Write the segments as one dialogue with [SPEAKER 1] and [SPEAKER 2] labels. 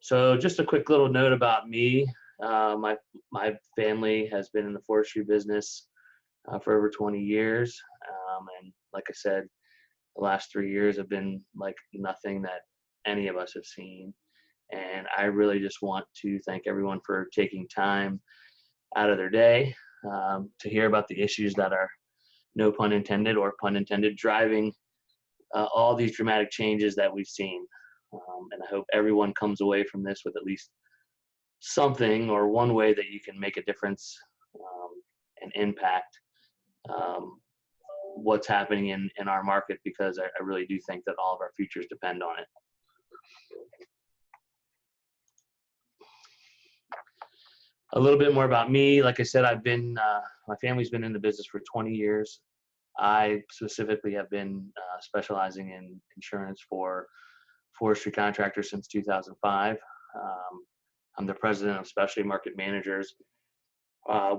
[SPEAKER 1] So just a quick little note about me. My family has been in the forestry business for over 20 years, and like I said, the last 3 years have been like nothing that any of us have seen. And I really just want to thank everyone for taking time out of their day to hear about the issues that are, no pun intended or pun intended, driving all these dramatic changes that we've seen. And I hope everyone comes away from this with at least something or one way that you can make a difference and impact um, what's happening in our market, because I really do think that all of our futures depend on it. A little bit more about me. Like I said, my family's been in the business for 20 years. I specifically have been specializing in insurance for forestry contractors since 2005. I'm the president of Specialty Market Managers.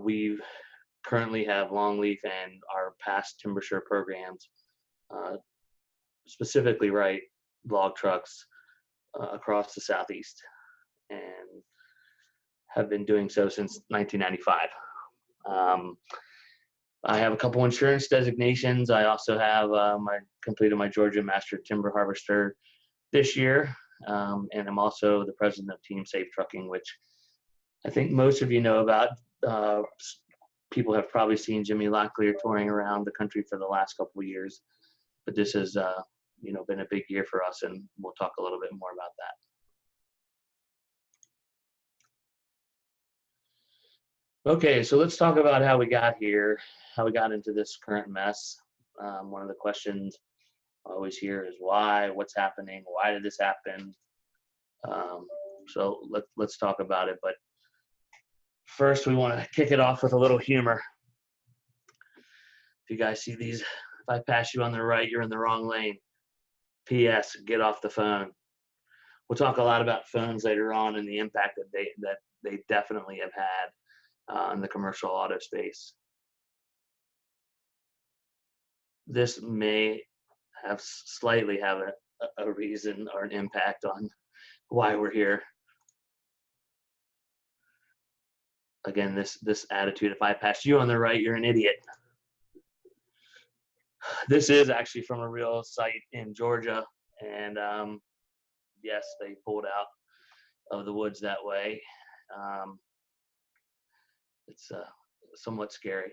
[SPEAKER 1] We currently have longleaf and our past timber share programs, uh, specifically write log trucks across the Southeast, and have been doing so since 1995. Um, I have a couple insurance designations. I also have completed my Georgia Master Timber Harvester this year, and I'm also the president of Team Safe Trucking, which I think most of you know about. Uh, People have probably seen Jimmy Locklear touring around the country for the last couple of years, but this has been a big year for us, and we'll talk a little bit more about that. Okay, so let's talk about how we got here, how we got into this current mess. One of the questions I always hear is why, what's happening, why did this happen? So let's talk about it. But first, we want to kick it off with a little humor. If you guys see these, if I pass you on the right, you're in the wrong lane. P.S. Get off the phone. We'll talk a lot about phones later on and the impact that they definitely have had in the commercial auto space. This may have slightly have a reason or an impact on why we're here. Again, this attitude, if I pass you on the right, you're an idiot. This is actually from a real site in Georgia, and yes, they pulled out of the woods that way. It's somewhat scary.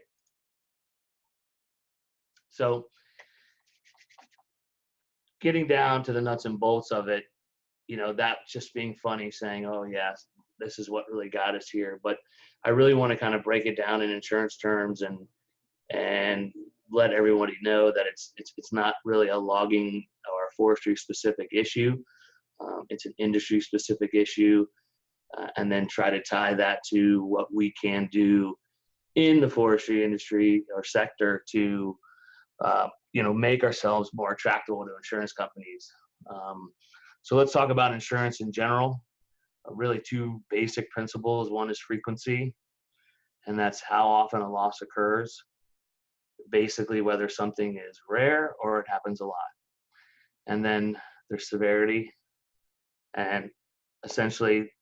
[SPEAKER 1] So getting down to the nuts and bolts of it, that just being funny, saying, oh yes, this is what really got us here. But I really want to kind of break it down in insurance terms and let everybody know that it's not really a logging or a forestry specific issue. It's an industry specific issue, and then try to tie that to what we can do in the forestry industry or sector to make ourselves more attractive to insurance companies. So let's talk about insurance in general. Really two basic principles. One is frequency, and that's how often a loss occurs. Basically, whether something is rare or it happens a lot. And then there's severity, and essentially,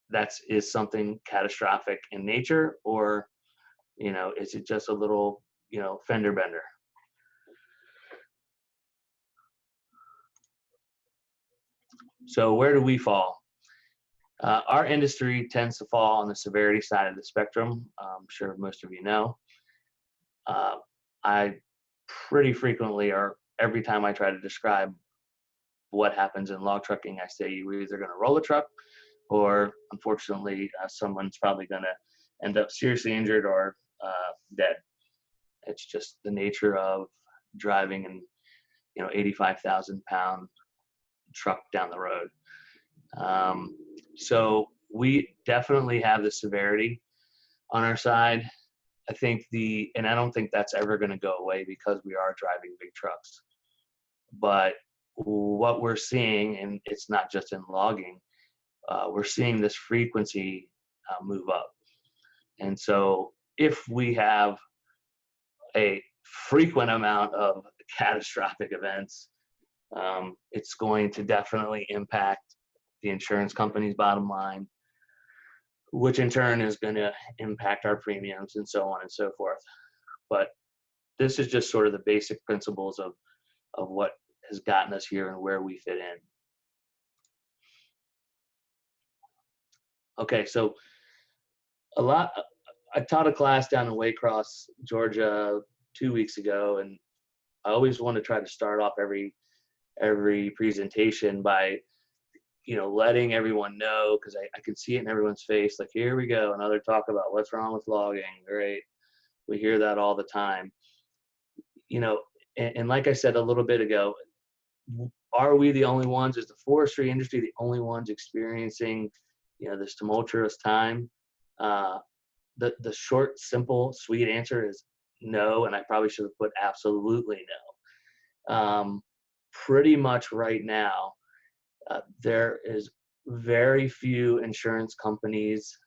[SPEAKER 1] that is something catastrophic in nature, or is it just a little fender bender? So where do we fall? Our industry tends to fall on the severity side of the spectrum. I'm sure most of you know. I pretty frequently, or every time I try to describe what happens in log trucking, I say you're either going to roll a truck, or unfortunately, someone's probably going to end up seriously injured or dead. It's just the nature of driving an 85,000-pound truck down the road. So we definitely have the severity on our side. And I don't think that's ever going to go away because we are driving big trucks. But what we're seeing, and it's not just in logging, we're seeing this frequency move up. And so if we have a frequent amount of catastrophic events, it's going to definitely impact the insurance company's bottom line, which in turn is going to impact our premiums and so on and so forth. But this is just sort of the basic principles of what has gotten us here and where we fit in. Okay, so I taught a class down in Waycross, Georgia 2 weeks ago, and I always want to try to start off every presentation by, letting everyone know, because I can see it in everyone's face, like, here we go, another talk about what's wrong with logging. Great. We hear that all the time. And like I said a little bit ago, are we the only ones? Is the forestry industry the only ones experiencing, this tumultuous time? The short, simple, sweet answer is no, and I probably should have put absolutely no. Pretty much right now, there is very few insurance companies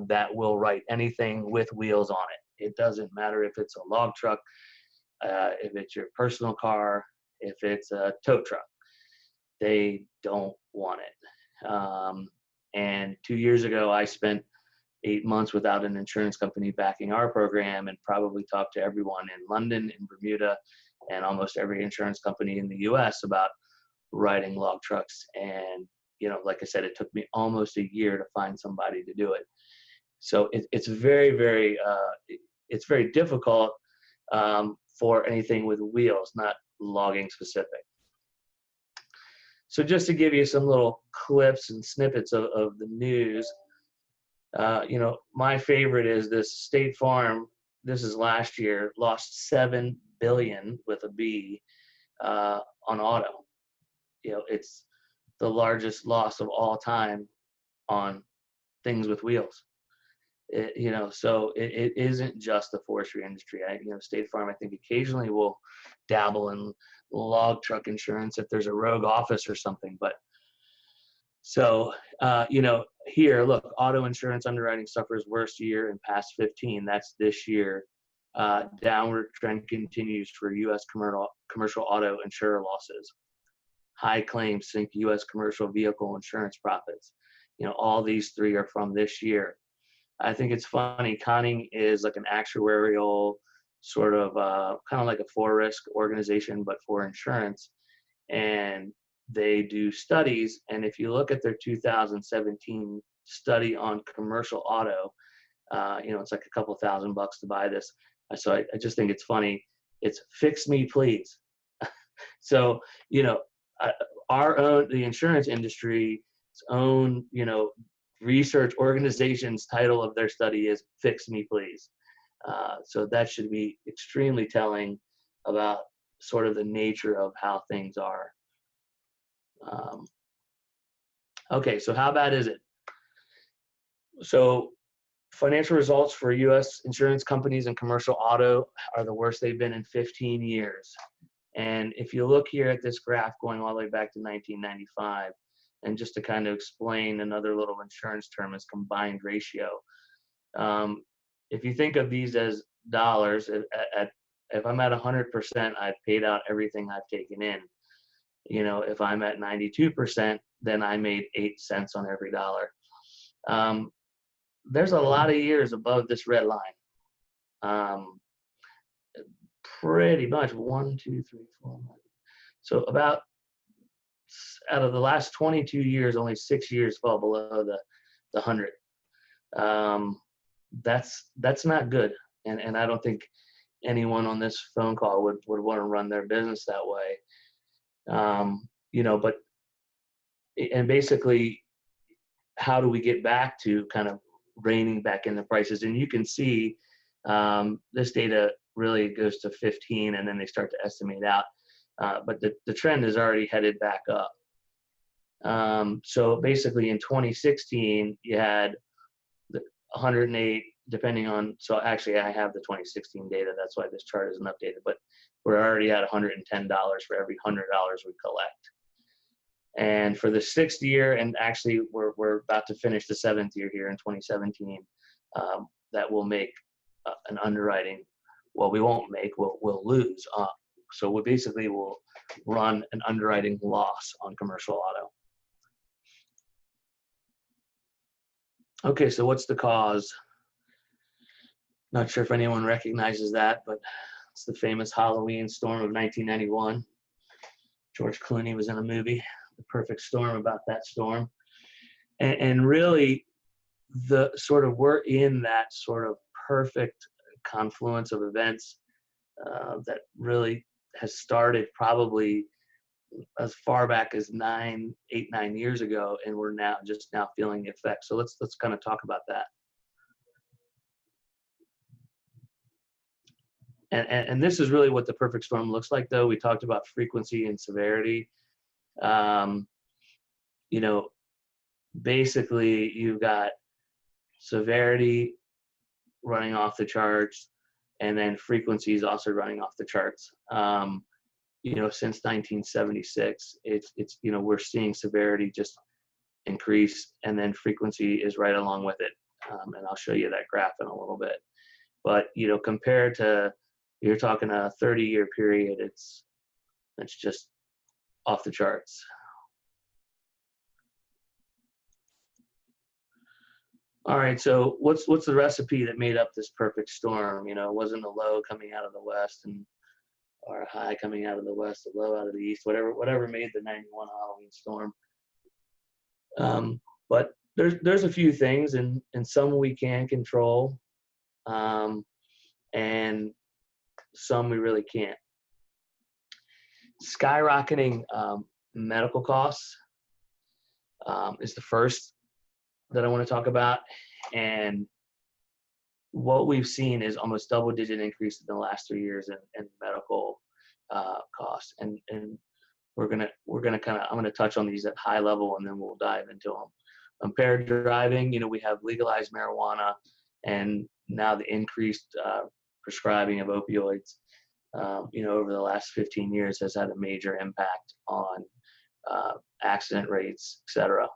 [SPEAKER 1] that will write anything with wheels on it. It doesn't matter if it's a log truck, if it's your personal car, if it's a tow truck. They don't want it. And 2 years ago, I spent 8 months without an insurance company backing our program, and probably talked to everyone in London, in Bermuda, and almost every insurance company in the US about writing log trucks. And, like I said, it took me almost a year to find somebody to do it. So it's very, very, it's very difficult for anything with wheels, not logging specific. So just to give you some little clips and snippets of the news, my favorite is this: State Farm, this is last year, lost $7 billion with a B on auto. It's the largest loss of all time on things with wheels. So it isn't just the forestry industry. State Farm, I think, occasionally will dabble in log truck insurance if there's a rogue office or something. But so, here, look, auto insurance underwriting suffers worst year in past 15. That's this year. Downward trend continues for U.S. commercial auto insurer losses. High claims sink U.S. commercial vehicle insurance profits. All these three are from this year. I think it's funny. Conning is like an actuarial sort of kind of like a for-risk organization, but for insurance. And they do studies. And if you look at their 2017 study on commercial auto, it's like a couple $1,000 to buy this. So I just think it's funny. It's fix me, please. So, the insurance industry's own, research organization's title of their study is fix me, please. So that should be extremely telling about sort of the nature of how things are. Okay, so how bad is it? So financial results for U.S. insurance companies and commercial auto are the worst they've been in 15 years. And if you look here at this graph going all the way back to 1995, and just to kind of explain another little insurance term is combined ratio. If you think of these as dollars, if I'm at 100%, I've paid out everything I've taken in. If I'm at 92%, then I made 8 cents on every dollar. There's a lot of years above this red line. Pretty much 1, 2, 3, 4. So about out of the last 22 years, only 6 years fall below the 100. That's not good, and I don't think anyone on this phone call would want to run their business that way. But and basically, how do we get back to kind of reining back in the prices? And you can see this data really goes to 15, and then they start to estimate out. But the trend is already headed back up. So basically in 2016, you had 108, depending on, so actually I have the 2016 data, that's why this chart isn't updated, but we're already at $110 for every $100 we collect. And for the 6th year, and actually we're about to finish the 7th year here in 2017, that will make an underwriting, well, we won't make, we'll lose. So we basically will run an underwriting loss on commercial auto. Okay, so what's the cause? Not sure if anyone recognizes that, but it's the famous Halloween storm of 1991. George Clooney was in a movie, The Perfect Storm, about that storm. And really, we're in that sort of perfect confluence of events that really has started probably as far back as 9 years ago, and we're now feeling the effects. So let's kind of talk about that. And this is really what the perfect storm looks like, though. We talked about frequency and severity. Um, you know, basically, you've got severity running off the charts, and then frequency is also running off the charts. Since 1976, we're seeing severity just increase, and then frequency is right along with it. And I'll show you that graph in a little bit. But compared to, you're talking a 30-year period, it's just off the charts. All right, so what's the recipe that made up this perfect storm? It wasn't a low coming out of the west or a high coming out of the west, a low out of the east, whatever made the 91 Halloween storm. But there's a few things, and some we can control, and some we really can't. Skyrocketing medical costs is the first that I want to talk about. And what we've seen is almost double-digit increase in the last 3 years in medical costs. And we're gonna I'm gonna touch on these at high level, and then we'll dive into them. Impaired driving, we have legalized marijuana, and now the increased prescribing of opioids, over the last 15 years has had a major impact on accident rates, etc.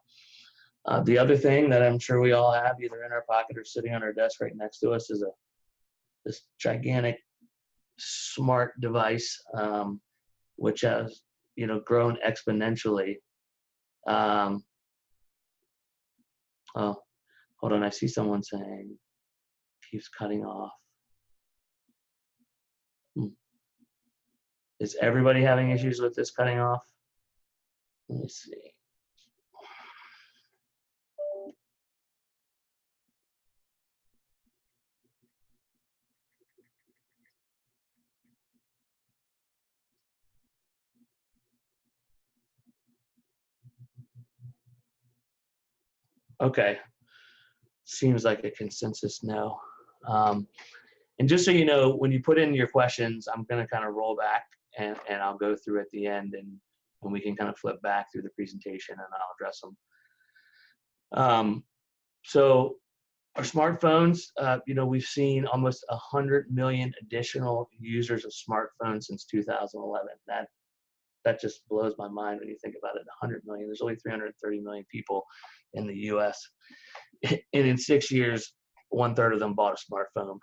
[SPEAKER 1] The other thing that I'm sure we all have either in our pocket or sitting on our desk right next to us is this gigantic smart device, which has grown exponentially. Oh, hold on, I see someone saying keeps cutting off. Is everybody having issues with this cutting off? Let me see. Okay, seems like a consensus no. And just so you know, when you put in your questions, I'm going to kind of roll back and I'll go through at the end, and we can kind of flip back through the presentation and I'll address them. So our smartphones, we've seen almost 100 million additional users of smartphones since 2011. That just blows my mind when you think about it. 100 million. There's only 330 million people in the U.S. And in 6 years, 1/3 of them bought a smartphone.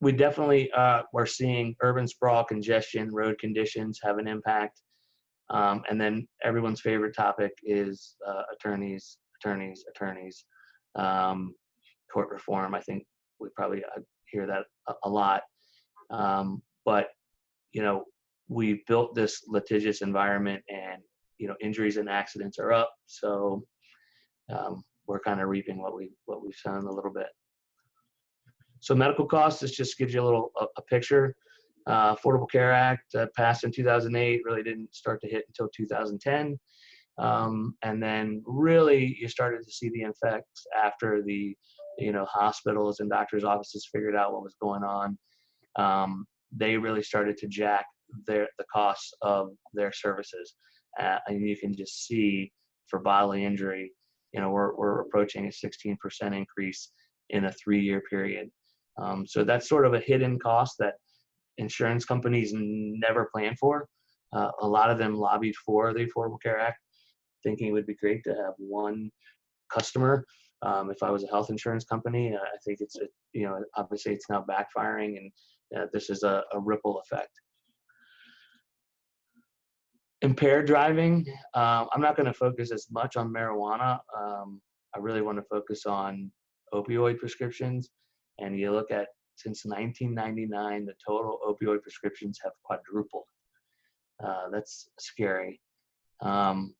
[SPEAKER 1] We definitely we're seeing urban sprawl, congestion, road conditions have an impact. And then everyone's favorite topic is attorneys. Court reform. I think we probably hear that a lot. But we built this litigious environment, and injuries and accidents are up. So we're kind of reaping what we've sown a little bit. So medical costs, this just gives you a picture. Affordable Care Act passed in 2008, really didn't start to hit until 2010. And then really you started to see the effects after the hospitals and doctors' offices figured out what was going on. They really started to jack the costs of their services. And you can just see for bodily injury, we're approaching a 16% increase in a 3-year period. So that's sort of a hidden cost that insurance companies never plan for. A lot of them lobbied for the Affordable Care Act, thinking it would be great to have one customer. If I was a health insurance company, I think it's obviously it's now backfiring, and this is a ripple effect. Impaired driving, I'm not going to focus as much on marijuana. I really want to focus on opioid prescriptions. And you look at, since 1999, the total opioid prescriptions have quadrupled. That's scary. And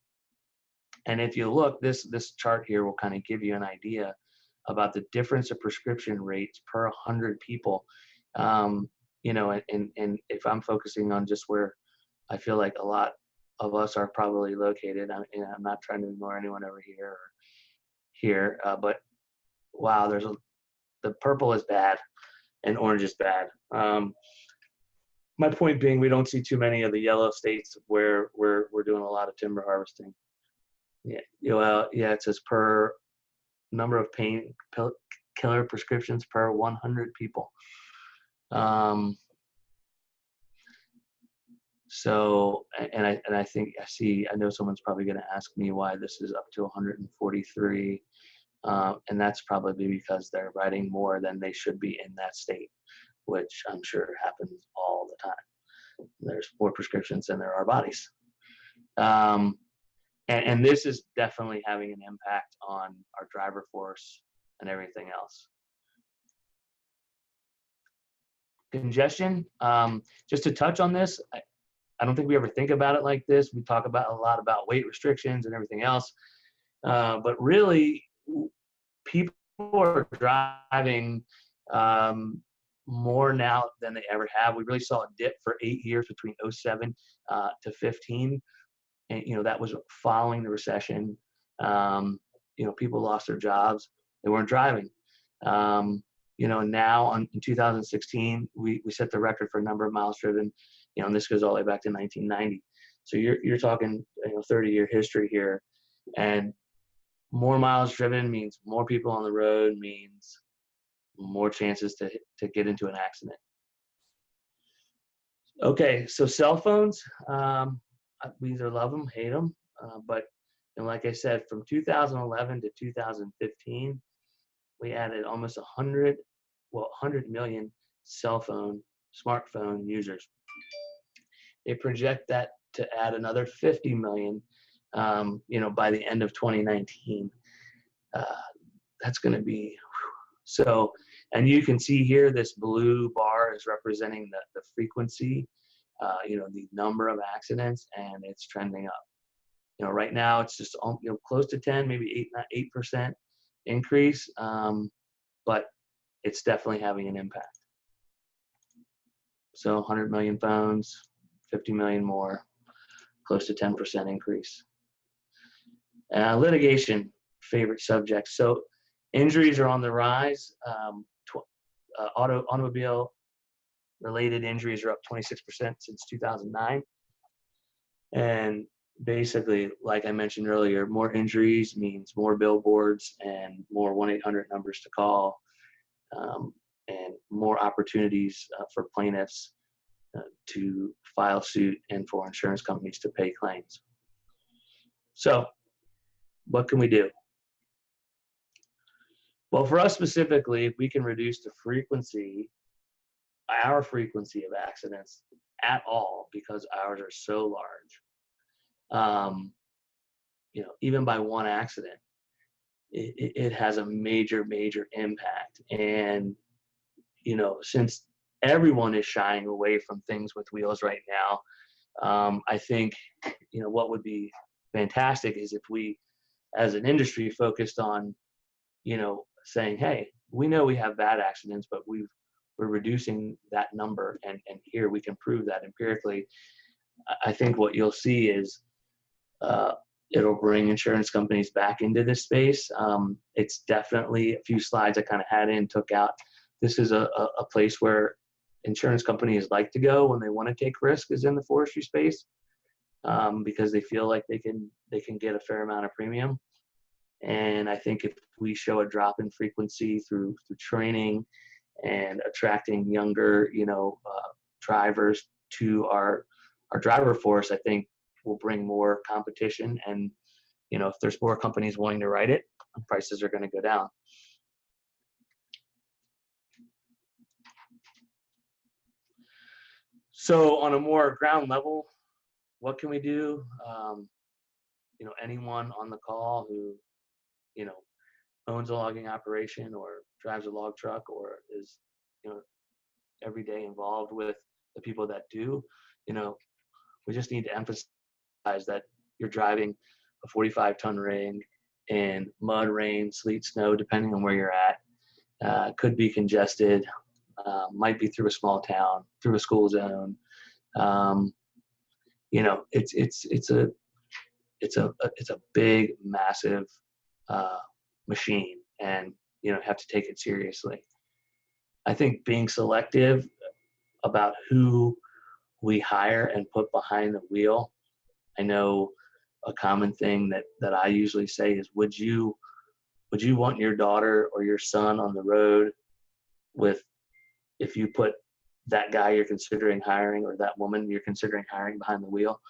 [SPEAKER 1] if you look, this chart here will kind of give you an idea about the difference of prescription rates per 100 people. You know, and if I'm focusing on just where I feel like a lot of us are probably located, I'm not trying to ignore anyone over here or here, but wow, the purple is bad and orange is bad. My point being, we don't see too many of the yellow states where we're doing a lot of timber harvesting. Yeah, yeah, it says per number of pain killer prescriptions per 100 people. So, and I think I know someone's probably going to ask me why this is up to 143, and that's probably because they're writing more than they should be in that state, which I'm sure happens all the time. There's more prescriptions than there are bodies. And this is definitely having an impact on our driver force and everything else. Congestion, just to touch on this, I don't think we ever think about it like this. We talk about a lot about weight restrictions and everything else, but really people are driving more now than they ever have. We really saw a dip for 8 years between 07 to 15. And, you know, that was following the recession. You know, people lost their jobs. They weren't driving. You know, now in 2016, we set the record for number of miles driven, you know, and this goes all the way back to 1990. So you're talking, you know, 30-year history here. And more miles driven means more people on the road, means more chances to get into an accident. Okay, so cell phones, we either love them, hate them, but you know, like I said, from 2011 to 2015, we added almost 100 million smartphone users. They project that to add another 50 million, you know, by the end of 2019. That's going to be so. And you can see here, this blue bar is representing the frequency, you know, the number of accidents, and it's trending up. You know, right now it's just, you know, close to 10, maybe 8% increase, but it's definitely having an impact. So 100 million phones, 50 million more, close to 10% increase. Litigation, favorite subject. So injuries are on the rise. Automobile related injuries are up 26% since 2009. And basically, like I mentioned earlier, more injuries means more billboards and more 1-800 numbers to call, and more opportunities for plaintiffs to file suit and for insurance companies to pay claims. So what can we do? Well, for us specifically, if we can reduce the frequency, our frequency of accidents at all, because ours are so large, you know, even by one accident, it has a major impact. And, you know, since everyone is shying away from things with wheels right now, I think, you know, what would be fantastic is if we, as an industry, focused on, you know, saying, hey, we know we have bad accidents, but we're reducing that number, and here we can prove that empirically. I think what you'll see is it'll bring insurance companies back into this space. It's definitely a few slides I kind of had in, took out. This is a place where insurance companies like to go when they want to take risk, is in the forestry space, because they feel like they can get a fair amount of premium. And I think if we show a drop in frequency through training and attracting younger, you know, drivers to our driver force, I think will bring more competition. And, you know, if there's more companies willing to write it, prices are going to go down. So on a more ground level, what can we do? Anyone on the call who, you know, owns a logging operation or drives a log truck or is, every day involved with the people that do, we just need to emphasize that you're driving a 45-ton rig in mud, rain, sleet, snow, depending on where you're at. Could be congested, might be through a small town, through a school zone. It's a big, massive machine, and have to take it seriously. I think being selective about who we hire and put behind the wheel. I know a common thing that I usually say is, would you want your daughter or your son on the road if you put that guy you're considering hiring or that woman you're considering hiring behind the wheel?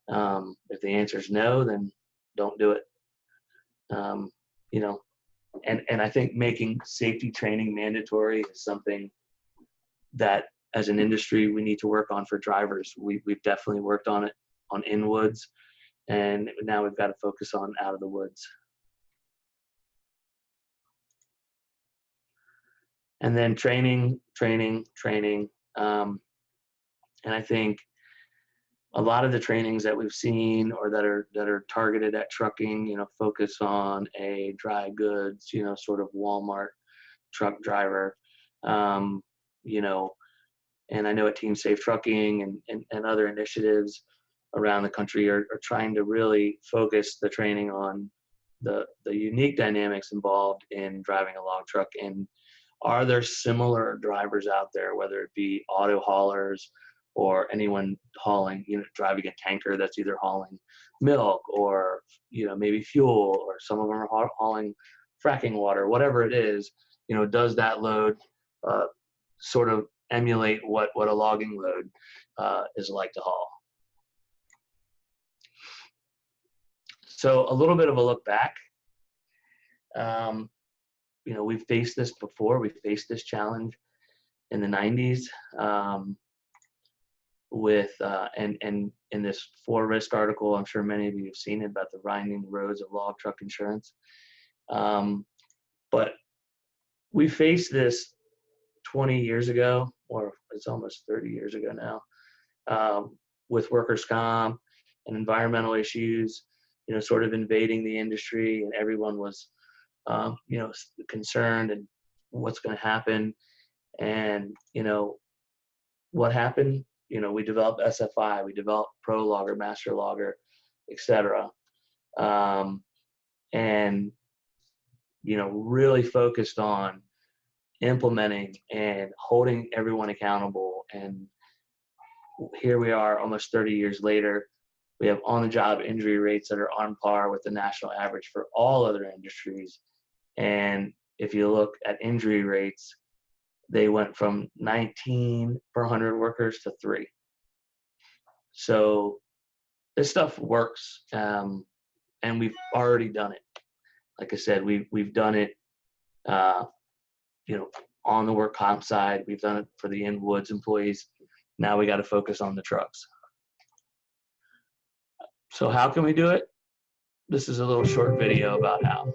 [SPEAKER 1] If the answer is no, then don't do it. And I think making safety training mandatory is something that as an industry we need to work on for drivers. We've definitely worked on it on in woods, and now we've got to focus on out of the woods. And then training. And I think a lot of the trainings that we've seen or that are targeted at trucking, focus on a dry goods, sort of Walmart truck driver, and I know at Team Safe Trucking and other initiatives around the country are trying to really focus the training on the unique dynamics involved in driving a log truck. And are there similar drivers out there, whether it be auto haulers or anyone hauling, driving a tanker that's either hauling milk or, maybe fuel, or some of them are hauling fracking water, whatever it is, does that load sort of emulate what a logging load is like to haul? So a little bit of a look back. We've faced this before. We faced this challenge in the 90s and in this 4Risk article. I'm sure many of you have seen it about the winding roads of log truck insurance. But we faced this 20 years ago, or it's almost 30 years ago now, with workers' comp and environmental issues, sort of invading the industry, and everyone was, concerned and what's going to happen. And, what happened? We developed SFI, we developed Pro Logger, Master Logger, etc. And, really focused on implementing and holding everyone accountable. And here we are almost 30 years later. We have on-the-job injury rates that are on par with the national average for all other industries. And if you look at injury rates, they went from 19 per 100 workers to 3. So this stuff works, and we've already done it. Like I said, we've done it, on the work comp side. We've done it for the in-woods employees. Now we got to focus on the trucks. So how can we do it? This is a little short video about how.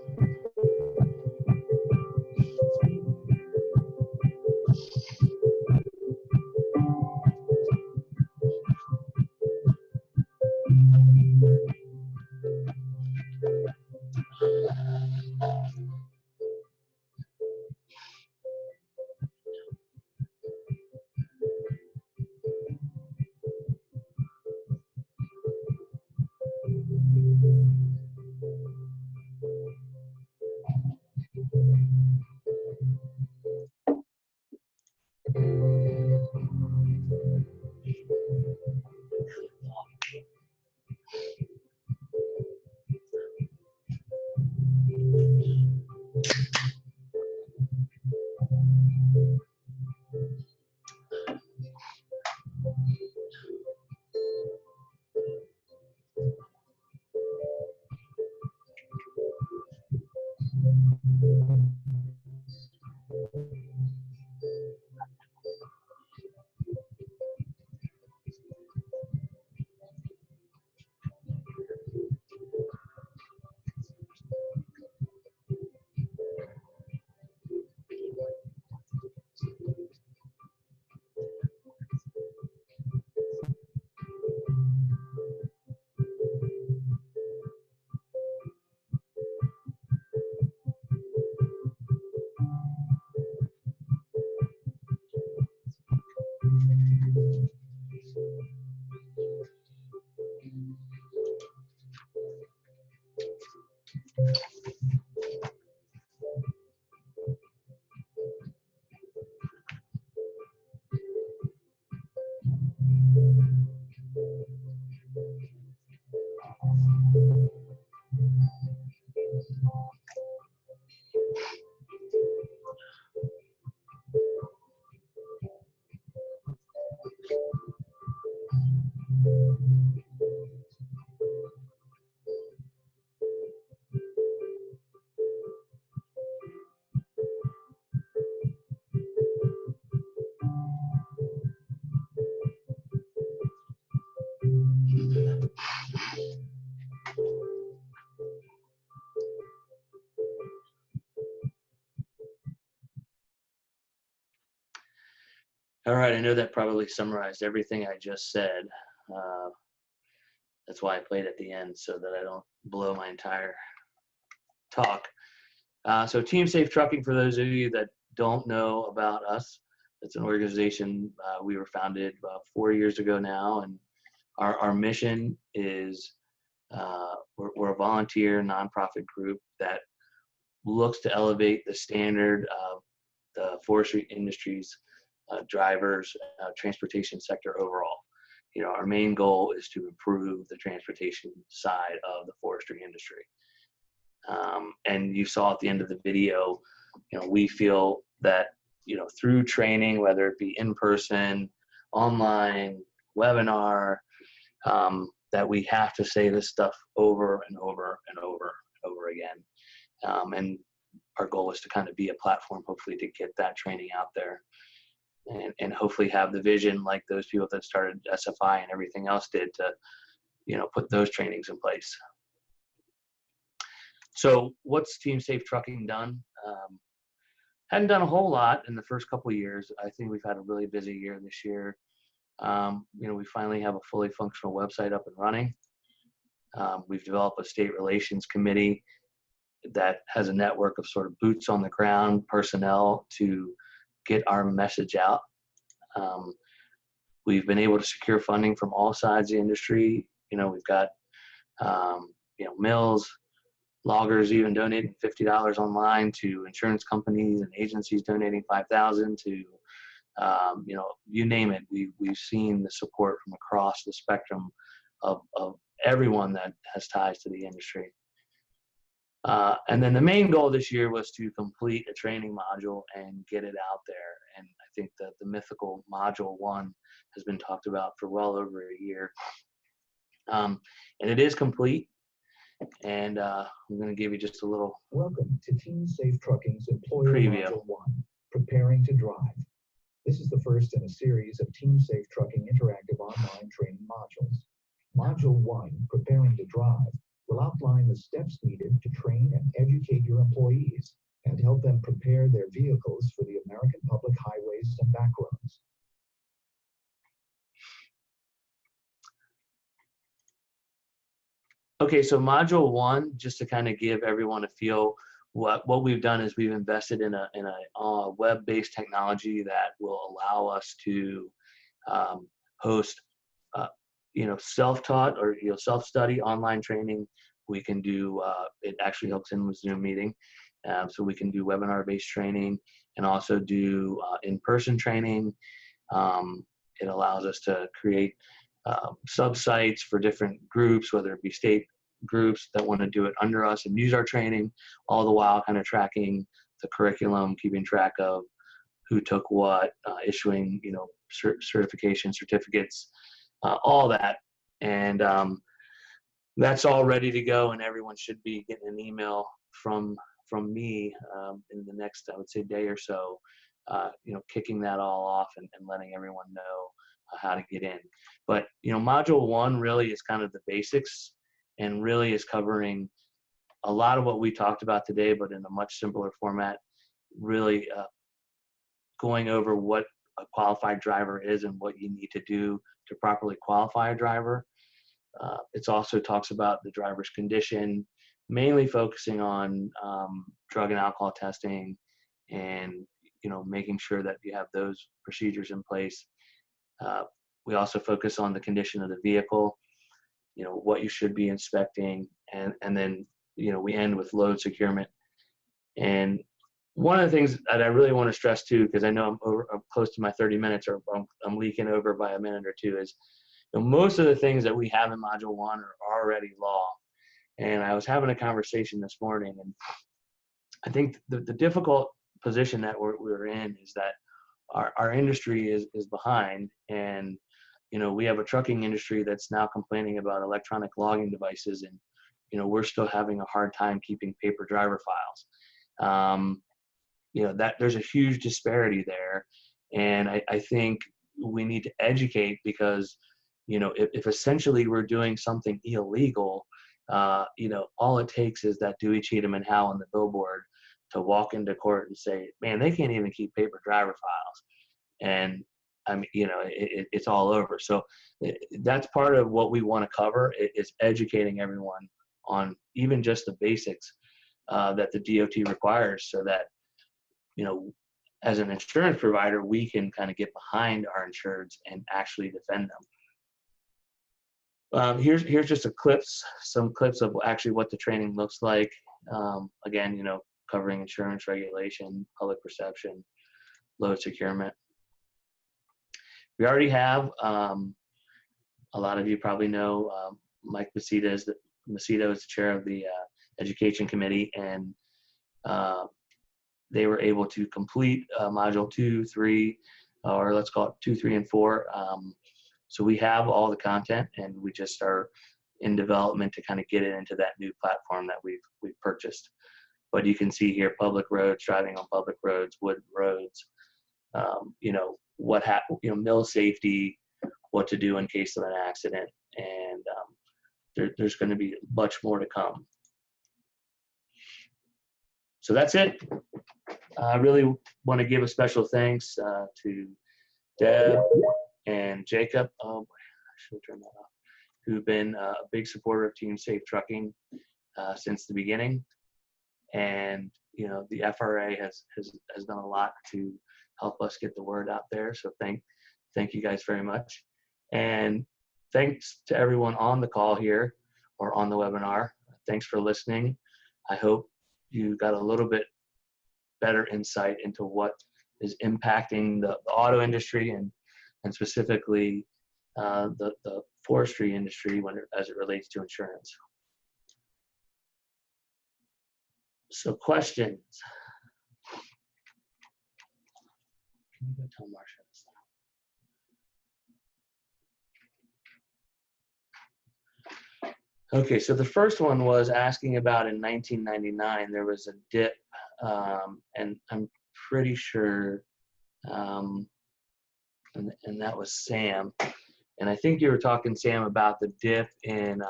[SPEAKER 1] All right, I know that probably summarized everything I just said. Uh, that's why I played at the end, so that I don't blow my entire talk. So Team Safe Trucking, for those of you that don't know about us, it's an organization we were founded about 4 years ago now, and our mission is we're a volunteer nonprofit group that looks to elevate the standard of the forestry industry's drivers, transportation sector overall. You know, our main goal is to improve the transportation side of the forestry industry. And you saw at the end of the video, you know, we feel that, you know, through training, whether it be in person, online, webinar, that we have to say this stuff over and over and over and over again. And our goal is to kind of be a platform, hopefully, to get that training out there, and hopefully have the vision like those people that started SFI and everything else did to, you know, put those trainings in place. So what's Team Safe Trucking done? Hadn't done a whole lot in the first couple of years. I think we've had a really busy year this year. You know, we finally have a fully functional website up and running. We've developed a state relations committee that has a network of sort of boots on the ground personnel to get our message out. We've been able to secure funding from all sides of the industry. You know, we've got, you know, mills, loggers even donating $50 online, to insurance companies and agencies donating $5,000 to, you know, you name it. We've seen the support from across the spectrum of everyone that has ties to the industry. And then the main goal this year was to complete a training module and get it out there. And I think that the mythical Module 1 has been talked about for well over a year. And it is complete. And I'm going to give you just a little
[SPEAKER 2] Welcome to Team Safe Trucking's Employer
[SPEAKER 1] preview.
[SPEAKER 2] Module 1, Preparing to Drive. This is the first in a series of Team Safe Trucking interactive online training modules. Module 1, Preparing to Drive, will outline the steps needed to train and educate your employees and help them prepare their vehicles for the American public highways and back roads.
[SPEAKER 1] Okay, so Module 1, just to kind of give everyone a feel, what we've done is we've invested in a web-based technology that will allow us to host, you know, self-taught or, you know, self-study online training. We can do, it actually hooks in with Zoom meeting. So we can do webinar-based training and also do in-person training. It allows us to create sub-sites for different groups, whether it be state groups that want to do it under us and use our training, all the while kind of tracking the curriculum, keeping track of who took what, issuing, you know, certification certificates, all that. And that's all ready to go, and everyone should be getting an email from me in the next, I would say, day or so, you know, kicking that all off and letting everyone know how to get in. But, you know, Module 1 really is kind of the basics and really is covering a lot of what we talked about today, but in a much simpler format, really going over what a qualified driver is and what you need to do to properly qualify a driver. It also talks about the driver's condition, mainly focusing on drug and alcohol testing and, you know, making sure that you have those procedures in place. We also focus on the condition of the vehicle, you know, what you should be inspecting, and then we end with load securement. And one of the things that I really want to stress too, because I know I'm close to my 30 minutes, or I'm leaking over by a minute or two, is most of the things that we have in Module 1 are already law. And I was having a conversation this morning, and I think the difficult position that we're in is that our industry is behind, and we have a trucking industry that's now complaining about electronic logging devices, and we're still having a hard time keeping paper driver files. That there's a huge disparity there, and I think we need to educate, because if essentially we're doing something illegal, all it takes is that Dewey, Cheatham, and Howe on the billboard to walk into court and say, man, they can't even keep paper driver files, and I mean, it's all over. So that's part of what we want to cover, is educating everyone on even just the basics that the DOT requires, so that as an insurance provider, we can kind of get behind our insureds and actually defend them. Here's just some clips of actually what the training looks like. Again, covering insurance regulation, public perception, load securement. We already have, a lot of you probably know, Mike Macedo is the chair of the education committee, and they were able to complete module 2, 3, or let's call it 2, 3, and 4. So we have all the content, and we just are in development to kind of get it into that new platform that we've purchased. But you can see here, public roads, driving on public roads, wood roads, mill safety, what to do in case of an accident, and there's going to be much more to come. So that's it. I really want to give a special thanks to Deb and Jacob. Oh boy, I should have turned that off. Who've been a big supporter of Team Safe Trucking since the beginning, and the FRA has done a lot to help us get the word out there. So thank you guys very much, and thanks to everyone on the call here or on the webinar. Thanks for listening. I hope you got a little bit better insight into what is impacting the auto industry, and specifically the forestry industry as it relates to insurance. So questions? Can you go tell Marsha this now? Okay, so the first one was asking about in 1999, there was a dip, and I'm pretty sure, and that was Sam. And I think you were talking, Sam, about the dip in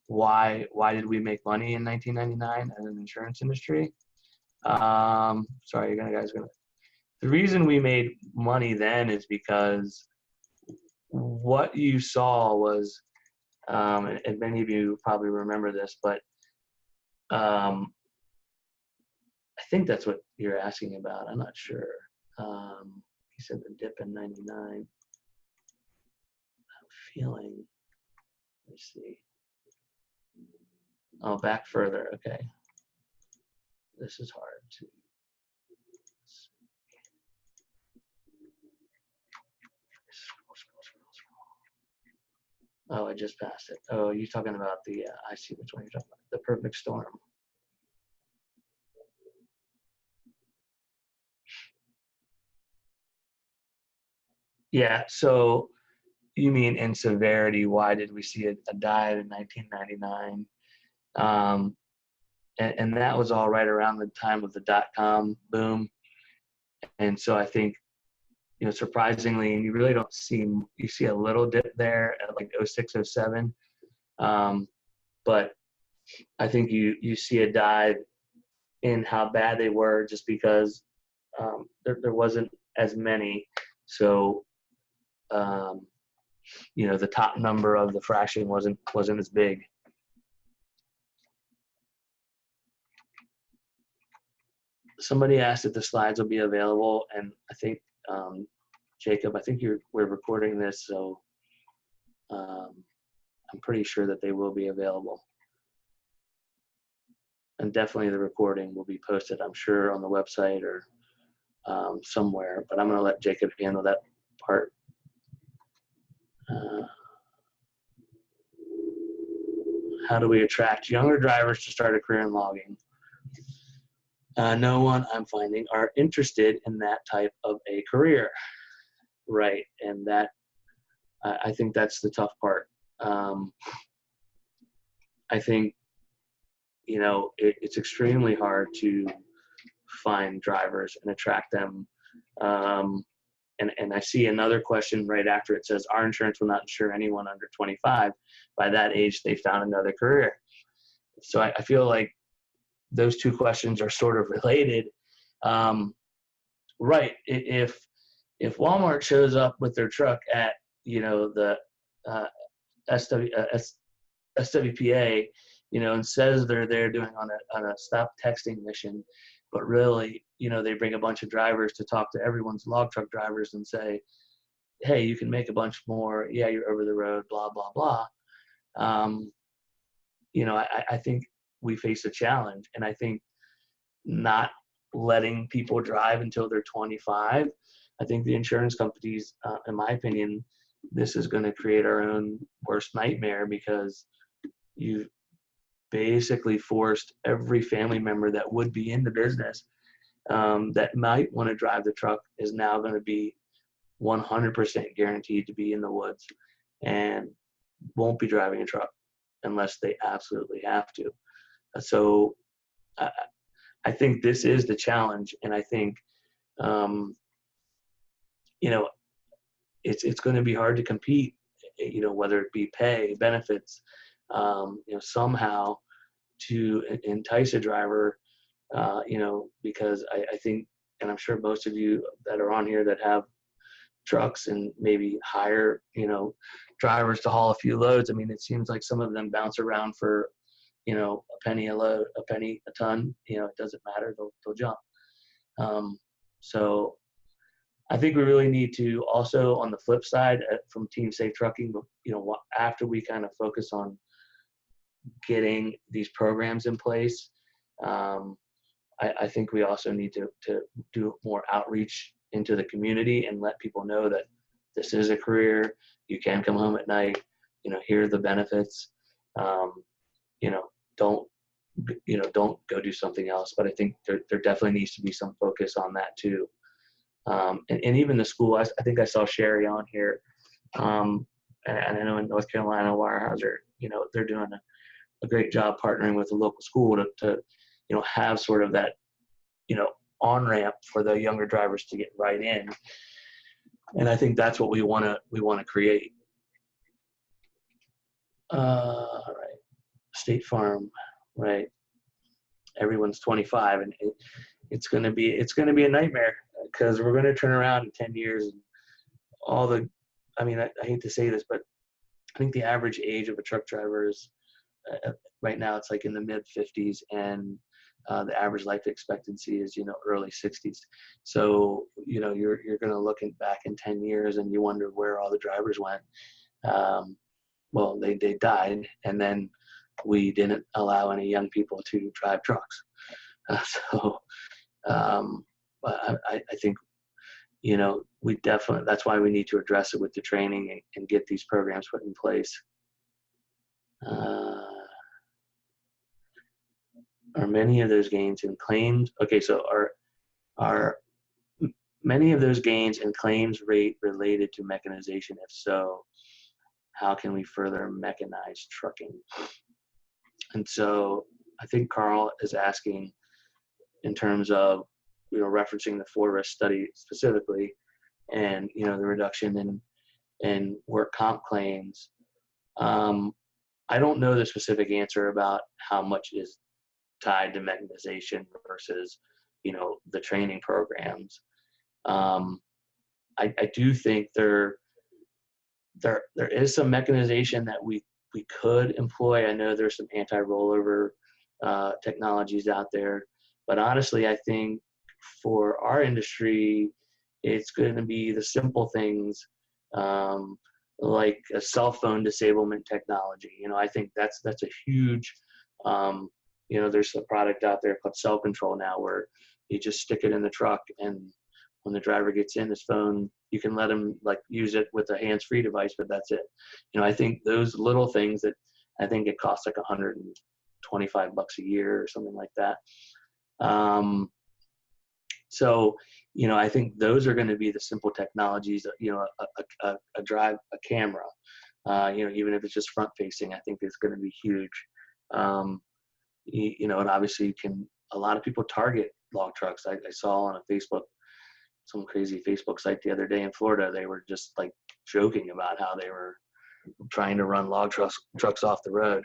[SPEAKER 1] why did we make money in 1999 as an insurance industry? Sorry, the reason we made money then is because what you saw was, and many of you probably remember this, but I think that's what you're asking about. I'm not sure. He said the dip in 99. I'm feeling, let me see. Oh, back further. Okay. This is hard to. Oh, I just passed it. Oh, you're talking about the, I see which one you're talking about, the perfect storm. Yeah, so you mean in severity, why did we see a dive in 1999? And that was all right around the time of the dot-com boom. And so I think, surprisingly, and you really don't see, you see a little dip there at like 06, 07. But I think you see a dive in how bad they were, just because there wasn't as many. So, the top number of the fraction wasn't as big. Somebody asked if the slides will be available, and I think, Jacob, I think we're recording this, so I'm pretty sure that they will be available. and definitely the recording will be posted, I'm sure, on the website or somewhere, but I'm going to let Jacob handle that part. How do we attract younger drivers to start a career in logging? No one, I'm finding, are interested in that type of a career. Right. And that, I think that's the tough part. I think, it's extremely hard to find drivers and attract them. And I see another question right after it says, our insurance will not insure anyone under 25. By that age, they found another career. So I feel like those two questions are sort of related. Right. If Walmart shows up with their truck at, the SWPA, and says they're there doing on a stop texting mission, but really, they bring a bunch of drivers to talk to everyone's log truck drivers and say, hey, you can make a bunch more. Yeah, you're over the road, blah, blah, blah. I think we face a challenge, and I think not letting people drive until they're 25. I think the insurance companies, in my opinion, this is going to create our own worst nightmare, because you've basically forced every family member that would be in the business that might want to drive the truck is now going to be 100% guaranteed to be in the woods and won't be driving a truck unless they absolutely have to. So I think this is the challenge, and I think it's going to be hard to compete, whether it be pay, benefits, somehow to entice a driver, because I think, and I'm sure most of you that are on here that have trucks and maybe hire, drivers to haul a few loads. I mean, it seems like some of them bounce around for, a penny a load, a penny a ton, it doesn't matter. They'll jump. So I think we really need to also, on the flip side, from Team Safe Trucking, after we kind of focus on getting these programs in place, I think we also need to do more outreach into the community and let people know that this is a career. You can come home at night, here are the benefits. Don't go do something else. But I think there definitely needs to be some focus on that too. And even the school, I think I saw Sherry on here. And I know in North Carolina, Weyerhaeuser, they're doing a great job partnering with the local school to have sort of that, on-ramp for the younger drivers to get right in. And I think that's what we want to create. All right. State Farm, right. Everyone's 25, and it's going to be a nightmare, because we're going to turn around in 10 years and I hate to say this, but I think the average age of a truck driver is right now it's like in the mid 50s, and the average life expectancy is, early 60s. So, you're going to look back in 10 years and you wonder where all the drivers went. Well, they died, and then we didn't allow any young people to drive trucks. I think, we definitely, that's why we need to address it with the training and get these programs put in place. Are many of those gains in claims? Okay, so are many of those gains in claims rate related to mechanization? If so, how can we further mechanize trucking? And so I think Carl is asking in terms of, referencing the 4-risk study specifically, and, the reduction in work comp claims. I don't know the specific answer about how much is tied to mechanization versus, the training programs. I do think there is some mechanization that we could employ. I know there's some anti-rollover technologies out there, but honestly, I think for our industry, it's going to be the simple things, like a cell phone disablement technology. I think that's a huge There's a product out there called Cell Control now where you just stick it in the truck, and when the driver gets in, his phone, you can let him like use it with a hands-free device, but that's it. I think those little things that I think it costs like $125 a year or something like that. So, I think those are going to be the simple technologies, a camera, even if it's just front facing, I think it's going to be huge. And obviously a lot of people target log trucks. I saw on a Facebook, some crazy Facebook site the other day in Florida, they were just like joking about how they were trying to run log trucks off the road.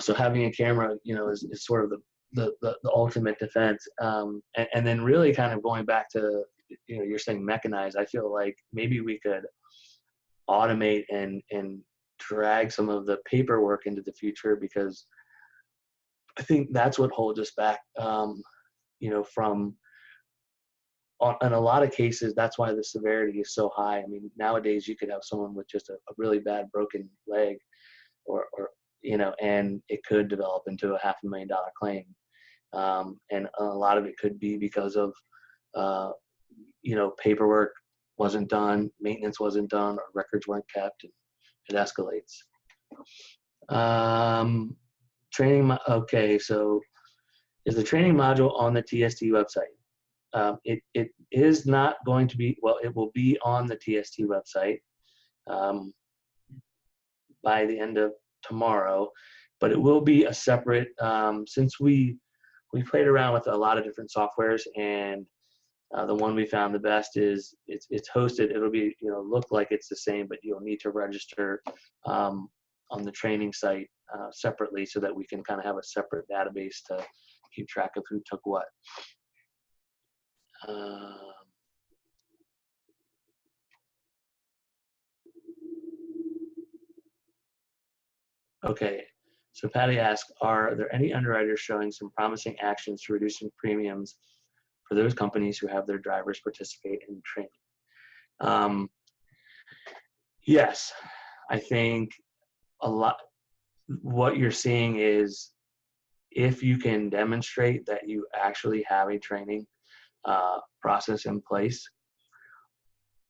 [SPEAKER 1] So having a camera, is sort of the ultimate defense. And then really kind of going back to, you're saying mechanized, I feel like maybe we could automate and drag some of the paperwork into the future, because I think that's what holds us back, from, in a lot of cases, that's why the severity is so high. I mean, nowadays you could have someone with just a really bad broken leg or and it could develop into a $500,000 claim. And a lot of it could be because of, paperwork wasn't done, maintenance wasn't done, or records weren't kept, and it escalates. Training. Okay, so is the training module on the TST website? It is not going to be, well, it will be on the TST website by the end of tomorrow, but it will be a separate, since we played around with a lot of different softwares, and the one we found the best is it's hosted. It'll be, look like it's the same, but you'll need to register on the training site separately, so that we can kind of have a separate database to keep track of who took what. Okay, so Patty asks, are there any underwriters showing some promising actions to reducing premiums for those companies who have their drivers participate in training? Yes, I think a lot, what you're seeing is, if you can demonstrate that you actually have a training process in place.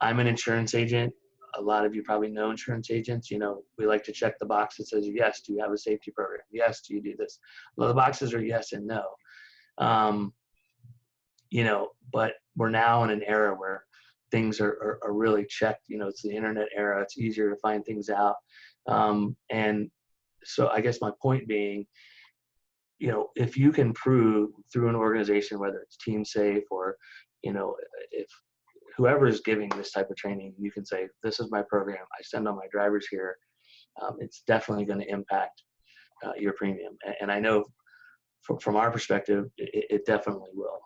[SPEAKER 1] I'm an insurance agent. A lot of you probably know insurance agents. We like to check the box that says, yes, do you have a safety program? Yes, do you do this? Well, the boxes are yes and no. But we're now in an era where things are really checked. It's the internet era. It's easier to find things out. And so I guess my point being, if you can prove through an organization, whether it's Team Safe or, if whoever is giving this type of training, you can say, this is my program, I send all my drivers here, it's definitely going to impact your premium. And I know from our perspective, it definitely will.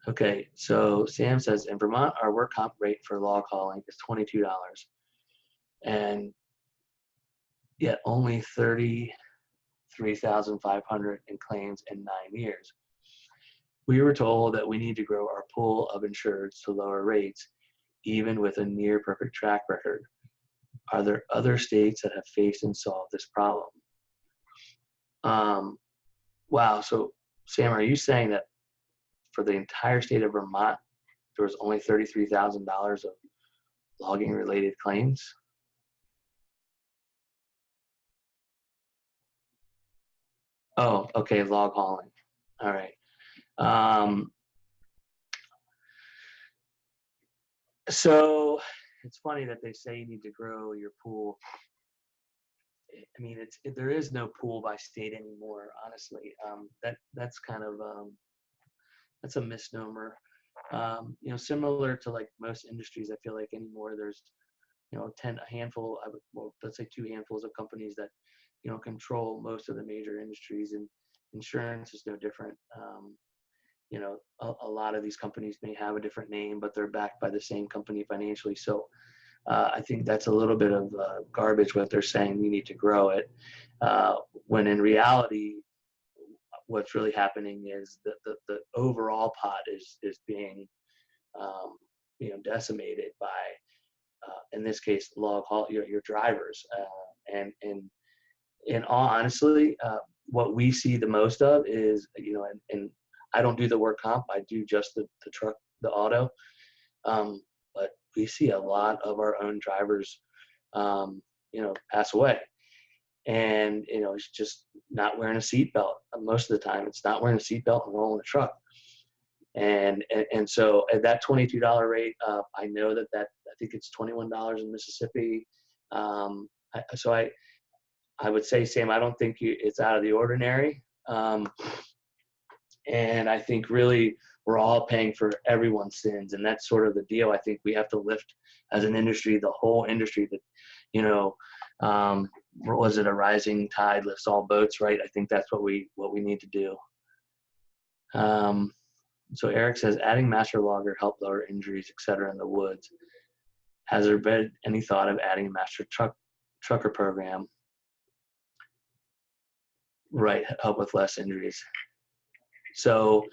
[SPEAKER 1] Okay, so Sam says, in Vermont, our work comp rate for log hauling is $22, and yet only 33,500 in claims in 9 years. We were told that we need to grow our pool of insureds to lower rates, even with a near perfect track record. Are there other states that have faced and solved this problem? Wow, so Sam, are you saying that for the entire state of Vermont, there was only $33,000 of logging related claims? Oh, okay, log hauling. All right. So it's funny that they say you need to grow your pool. I mean, there is no pool by state anymore, honestly. That's kind of that's a misnomer. Similar to like most industries, I feel like anymore there's let's say 2 handfuls of companies that control most of the major industries, and insurance is no different. A lot of these companies may have a different name, but they're backed by the same company financially. So I think that's a little bit of garbage what they're saying, we need to grow it, when in reality what's really happening is that the overall pot is being decimated by in this case, log haul your drivers. And all honestly, what we see the most of is, and I don't do the work comp. I do just the truck, the auto. But we see a lot of our own drivers, pass away. And, it's just not wearing a seatbelt. Most of the time, it's not wearing a seatbelt and rolling a truck. And so at that $22 rate, I know that I think it's $21 in Mississippi. So I would say, Sam, I don't think it's out of the ordinary. And I think really we're all paying for everyone's sins. And that's sort of the deal. I think we have to lift as an industry, the whole industry, that, was it a rising tide lifts all boats, right? I think that's what we need to do. So Eric says, adding master logger helped lower injuries, et cetera, in the woods. Has there been any thought of adding a master trucker program? Right, help with less injuries. So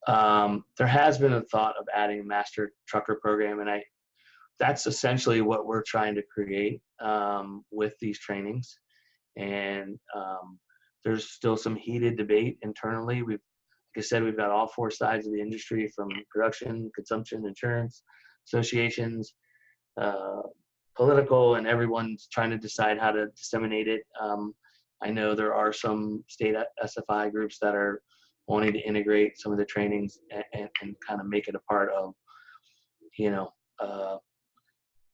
[SPEAKER 1] there has been a thought of adding a master trucker program, and that's essentially what we're trying to create with these trainings. And there's still some heated debate internally. Like I said, we've got all four sides of the industry, from production, consumption, insurance, associations, political, and everyone's trying to decide how to disseminate it. I know there are some state SFI groups that are wanting to integrate some of the trainings and kind of make it a part of,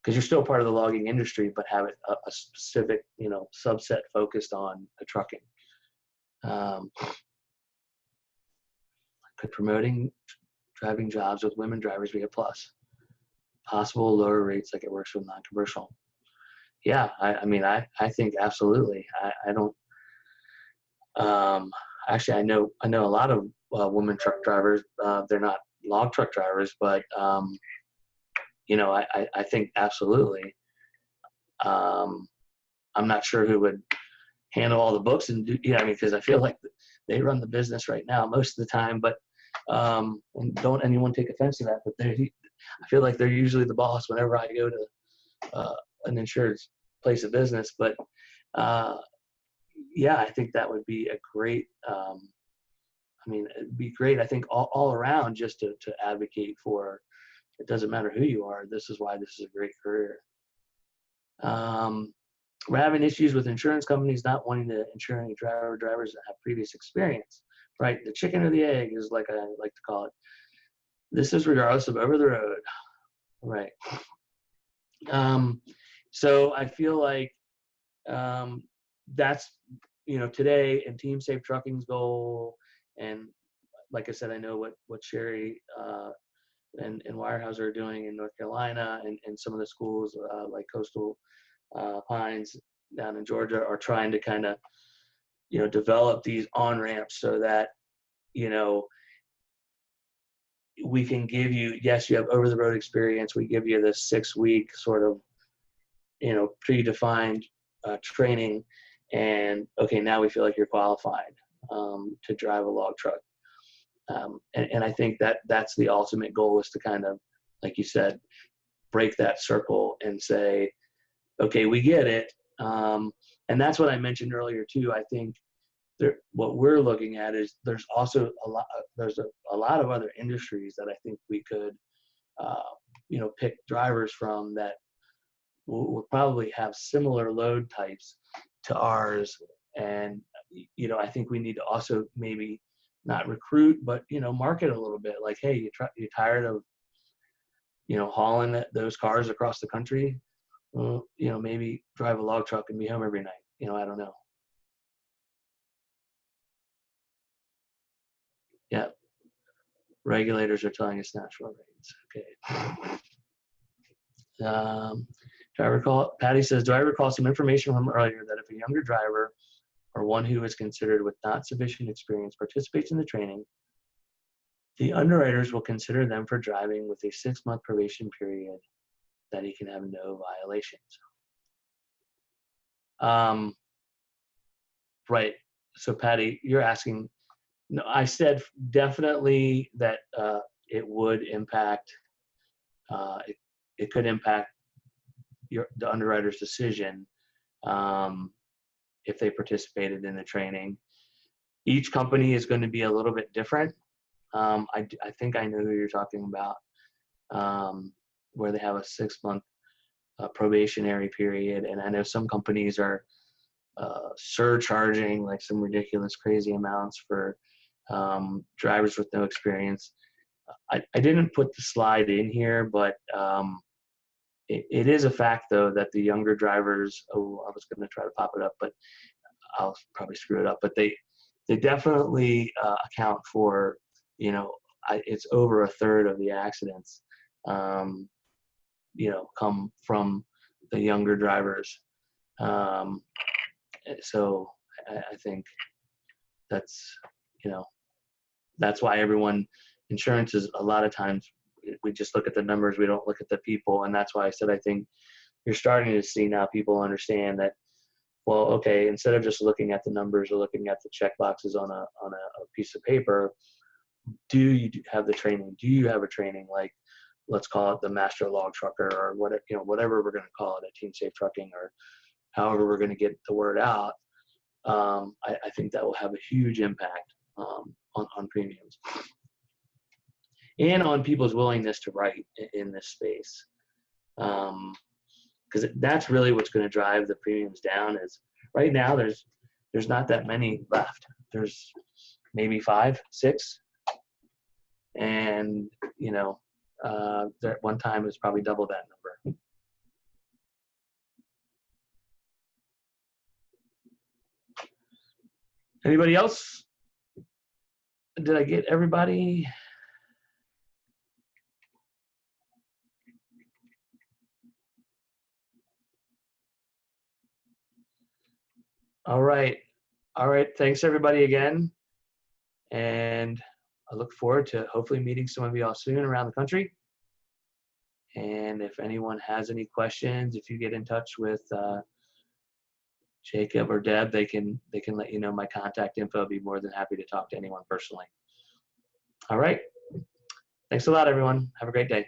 [SPEAKER 1] because you're still part of the logging industry, but have it a specific, subset focused on the trucking. Could promoting driving jobs with women drivers be a plus? Possible lower rates like it works with non-commercial. Yeah, I think absolutely. I don't. Actually, I know a lot of women truck drivers. They're not log truck drivers, but I think absolutely. I'm not sure who would handle all the books and do, because I feel like they run the business right now most of the time. But and don't anyone take offense to that, but I feel like they're usually the boss whenever I go to an insurance place of business. But yeah, I think that would be a great. It'd be great. I think all around, just to advocate for. It doesn't matter who you are. This is why this is a great career. We're having issues with insurance companies not wanting to insure any drivers that have previous experience, right? The chicken or the egg is like I like to call it. This is regardless of over the road, right? So I feel like that's, today, and Team Safe Trucking's goal. And like I said, I know what Sherry and Weyerhaeuser are doing in North Carolina, and some of the schools like Coastal Pines down in Georgia are trying to kind of, develop these on-ramps so that, we can give you, yes, you have over-the-road experience. We give you this 6-week sort of, predefined training, and okay, now we feel like you're qualified to drive a log truck. And I think that's the ultimate goal, is to kind of, like you said, break that circle and say, okay, we get it. And that's what I mentioned earlier too. I think what we're looking at is there's also there's a lot of other industries that I think we could, pick drivers from that will probably have similar load types to ours. And, I think we need to also maybe not recruit, but, market a little bit. Like, hey, you're tired of, hauling those cars across the country? Well, maybe drive a log truck and be home every night. I don't know. Yeah. Regulators are telling us natural rates. Okay. Patty says, do I recall some information from earlier that if a younger driver or one who is considered with not sufficient experience participates in the training, the underwriters will consider them for driving with a 6-month probation period that he can have no violations. Right. So Patty, you're asking, no, I said definitely that it would impact, it could impact the underwriter's decision if they participated in the training. Each company is going to be a little bit different. I think I know who you're talking about, where they have a 6-month probationary period. And I know some companies are surcharging like some ridiculous, crazy amounts for drivers with no experience. I didn't put the slide in here, but it is a fact, though, that the younger drivers, I was going to try to pop it up, but I'll probably screw it up. But they definitely account for, it's over a third of the accidents, come from the younger drivers. So I think that's, that's why insurance is a lot of times we just look at the numbers, we don't look at the people. And that's why I said, I think you're starting to see now people understand that, well, okay, instead of just looking at the numbers or looking at the check boxes on a piece of paper, do you have the training? Do you have a training like, let's call it the master log trucker or whatever we're going to call it at Team Safe Trucking, or however we're going to get the word out. I think that will have a huge impact on premiums and on people's willingness to write in this space. Because that's really what's going to drive the premiums down. Is right now there's not that many left. There's maybe 5, 6, and there at one time it was probably double that number. Anybody else? Did I get everybody? All right. Thanks everybody again. And I look forward to hopefully meeting some of you all soon around the country. And if anyone has any questions, if you get in touch with Jacob or Deb, they can let you know my contact info. I'd be more than happy to talk to anyone personally. All right. Thanks a lot, everyone. Have a great day.